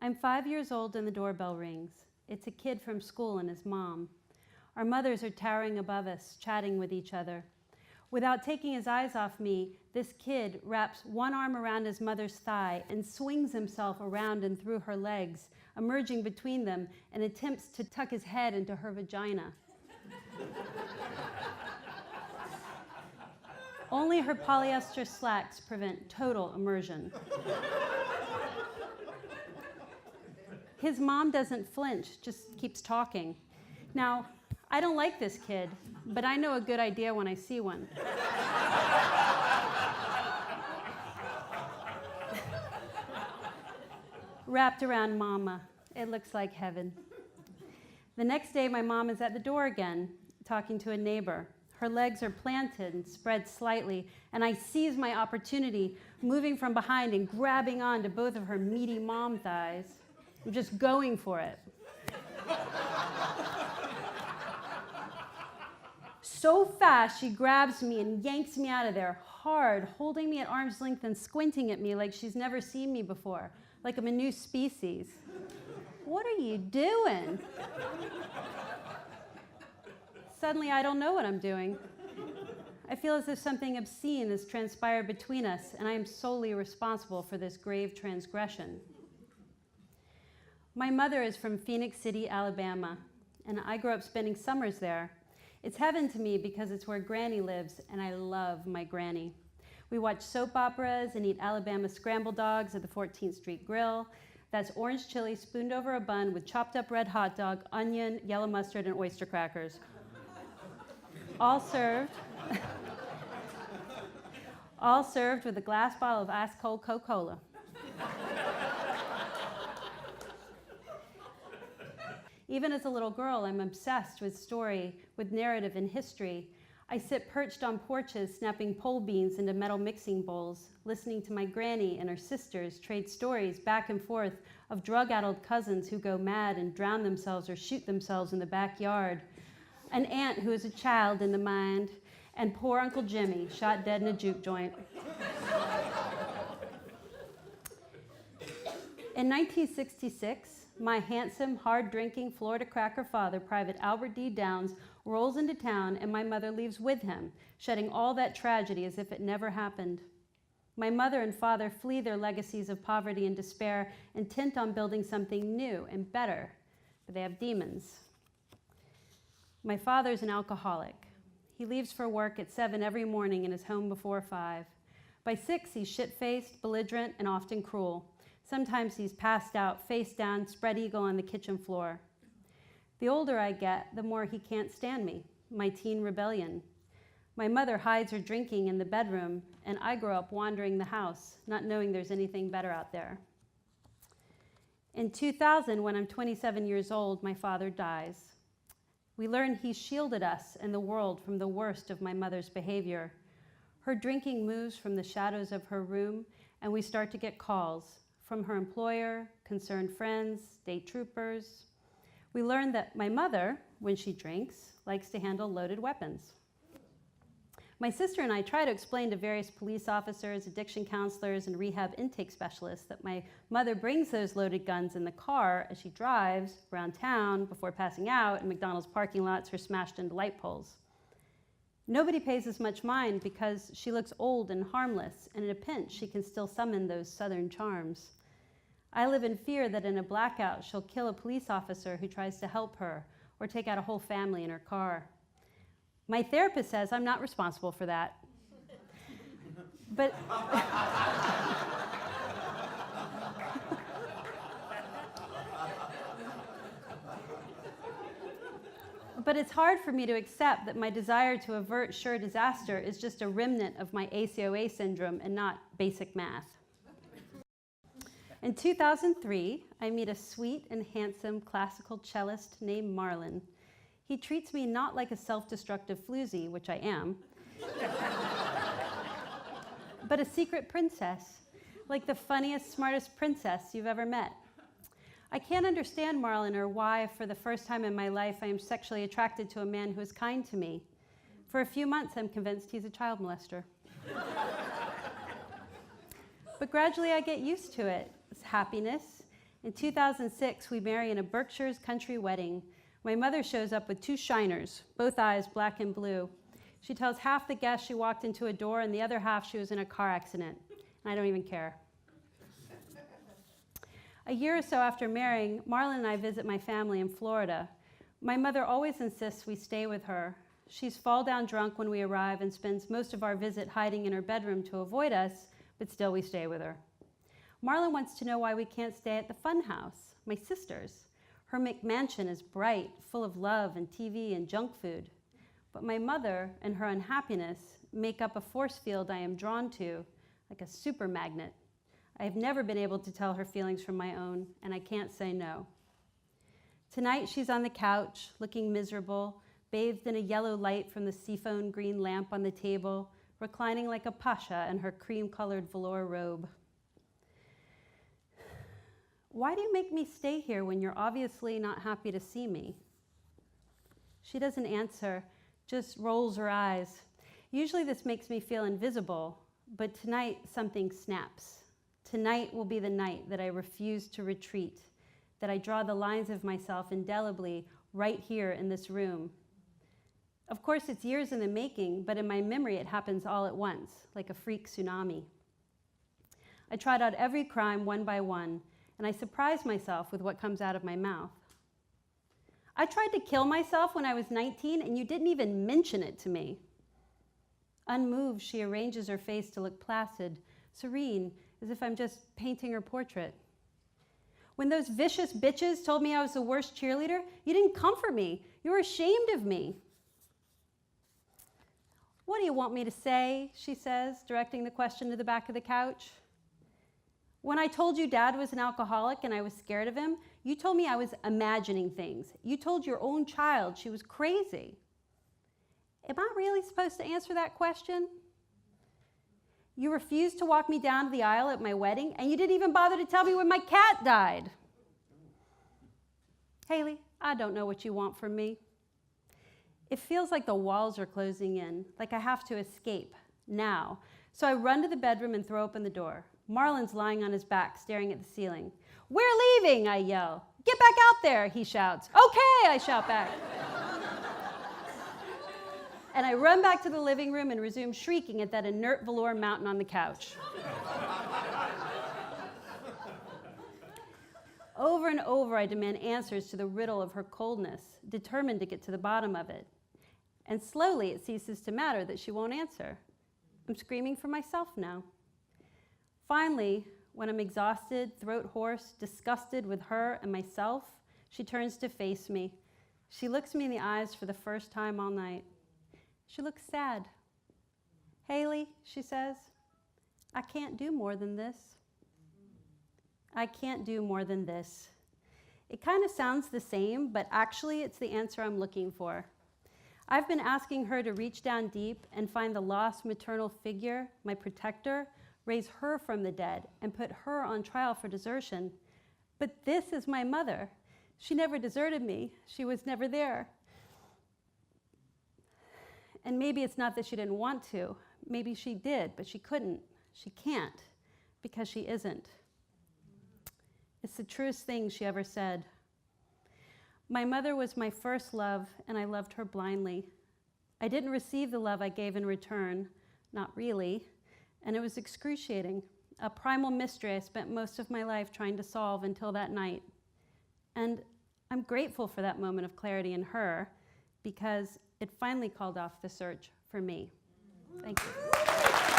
I'm 5 years old and the doorbell rings. It's a kid from school and his mom. Our mothers are towering above us, chatting with each other. Without taking his eyes off me, this kid wraps one arm around his mother's thigh and swings himself around and through her legs, emerging between them, and attempts to tuck his head into her vagina. Only her polyester slacks prevent total immersion. His mom doesn't flinch, just keeps talking. Now, I don't like this kid, but I know a good idea when I see one. Wrapped around mama, it looks like heaven. The next day, my mom is at the door again, talking to a neighbor. Her legs are planted and spread slightly, and I seize my opportunity, moving from behind and grabbing onto both of her meaty mom thighs. I'm just going for it. So fast, she grabs me and yanks me out of there, hard, holding me at arm's length and squinting at me like she's never seen me before, like I'm a new species. What are you doing? Suddenly, I don't know what I'm doing. I feel as if something obscene has transpired between us, and I am solely responsible for this grave transgression. My mother is from Phoenix City, Alabama, and I grew up spending summers there. It's heaven to me because it's where Granny lives, and I love my Granny. We watch soap operas and eat Alabama scrambled dogs at the 14th Street Grill. That's orange chili spooned over a bun with chopped up red hot dog, onion, yellow mustard, and oyster crackers. All served with a glass bottle of ice cold Coca-Cola. Even as a little girl, I'm obsessed with story, with narrative and history. I sit perched on porches, snapping pole beans into metal mixing bowls, listening to my Granny and her sisters trade stories back and forth of drug-addled cousins who go mad and drown themselves or shoot themselves in the backyard, an aunt who is a child in the mind, and poor Uncle Jimmy, shot dead in a juke joint. In 1966, my handsome, hard-drinking, Florida-cracker father, Private Albert D. Downs, rolls into town, and my mother leaves with him, shedding all that tragedy as if it never happened. My mother and father flee their legacies of poverty and despair, intent on building something new and better, but they have demons. My father's an alcoholic. He leaves for work at 7 every morning and is home before 5. By 6, he's shit-faced, belligerent, and often cruel. Sometimes he's passed out, face down, spread eagle on the kitchen floor. The older I get, the more he can't stand me, my teen rebellion. My mother hides her drinking in the bedroom, and I grow up wandering the house, not knowing there's anything better out there. In 2000, when I'm 27 years old, my father dies. We learn he shielded us and the world from the worst of my mother's behavior. Her drinking moves from the shadows of her room, and we start to get calls from her employer, concerned friends, state troopers. We learn that my mother, when she drinks, likes to handle loaded weapons. My sister and I try to explain to various police officers, addiction counselors, and rehab intake specialists that my mother brings those loaded guns in the car as she drives around town before passing out in McDonald's parking lots or smashed into light poles. Nobody pays as much mind because she looks old and harmless, and in a pinch, she can still summon those southern charms. I live in fear that in a blackout, she'll kill a police officer who tries to help her or take out a whole family in her car. My therapist says I'm not responsible for that. But it's hard for me to accept that my desire to avert sure disaster is just a remnant of my ACOA syndrome and not basic math. In 2003, I meet a sweet and handsome classical cellist named Marlon. He treats me not like a self-destructive floozy, which I am, but a secret princess, like the funniest, smartest princess you've ever met. I can't understand Marlon or why, for the first time in my life, I am sexually attracted to a man who is kind to me. For a few months, I'm convinced he's a child molester. But gradually, I get used to it. It's happiness. In 2006, we marry in a Berkshire's country wedding. My mother shows up with 2 shiners, both eyes black and blue. She tells half the guests she walked into a door and the other half she was in a car accident. And I don't even care. A year or so after marrying, Marlon and I visit my family in Florida. My mother always insists we stay with her. She's fall-down drunk when we arrive and spends most of our visit hiding in her bedroom to avoid us, but still we stay with her. Marlon wants to know why we can't stay at the fun house, my sister's. Her McMansion is bright, full of love and TV and junk food. But my mother and her unhappiness make up a force field I am drawn to, like a super magnet. I have never been able to tell her feelings from my own, and I can't say no. Tonight she's on the couch, looking miserable, bathed in a yellow light from the seafoam green lamp on the table, reclining like a pasha in her cream-colored velour robe. Why do you make me stay here when you're obviously not happy to see me? She doesn't answer, just rolls her eyes. Usually this makes me feel invisible, but tonight something snaps. Tonight will be the night that I refuse to retreat, that I draw the lines of myself indelibly right here in this room. Of course, it's years in the making, but in my memory it happens all at once, like a freak tsunami. I trot out every crime one by one, and I surprise myself with what comes out of my mouth. I tried to kill myself when I was 19, and you didn't even mention it to me. Unmoved, she arranges her face to look placid, serene, as if I'm just painting her portrait. When those vicious bitches told me I was the worst cheerleader, you didn't comfort me. You were ashamed of me. What do you want me to say? She says, directing the question to the back of the couch. When I told you Dad was an alcoholic and I was scared of him, you told me I was imagining things. You told your own child she was crazy. Am I really supposed to answer that question? You refused to walk me down to the aisle at my wedding, and you didn't even bother to tell me when my cat died. Hayley, I don't know what you want from me. It feels like the walls are closing in, like I have to escape now. So I run to the bedroom and throw open the door. Marlon's lying on his back, staring at the ceiling. We're leaving, I yell. Get back out there, he shouts. Okay, I shout back. And I run back to the living room and resume shrieking at that inert velour mountain on the couch. Over and over, I demand answers to the riddle of her coldness, determined to get to the bottom of it. And slowly, it ceases to matter that she won't answer. I'm screaming for myself now. Finally, when I'm exhausted, throat hoarse, disgusted with her and myself, she turns to face me. She looks me in the eyes for the first time all night. She looks sad. Hayley, she says, I can't do more than this. I can't do more than this. It kind of sounds the same, but actually it's the answer I'm looking for. I've been asking her to reach down deep and find the lost maternal figure, my protector, raise her from the dead, and put her on trial for desertion. But this is my mother. She never deserted me. She was never there. And maybe it's not that she didn't want to. Maybe she did, but she couldn't. She can't, because she isn't. It's the truest thing she ever said. My mother was my first love, and I loved her blindly. I didn't receive the love I gave in return, not really, and it was excruciating, a primal mystery I spent most of my life trying to solve until that night. And I'm grateful for that moment of clarity in her, because it finally called off the search for me. Thank you.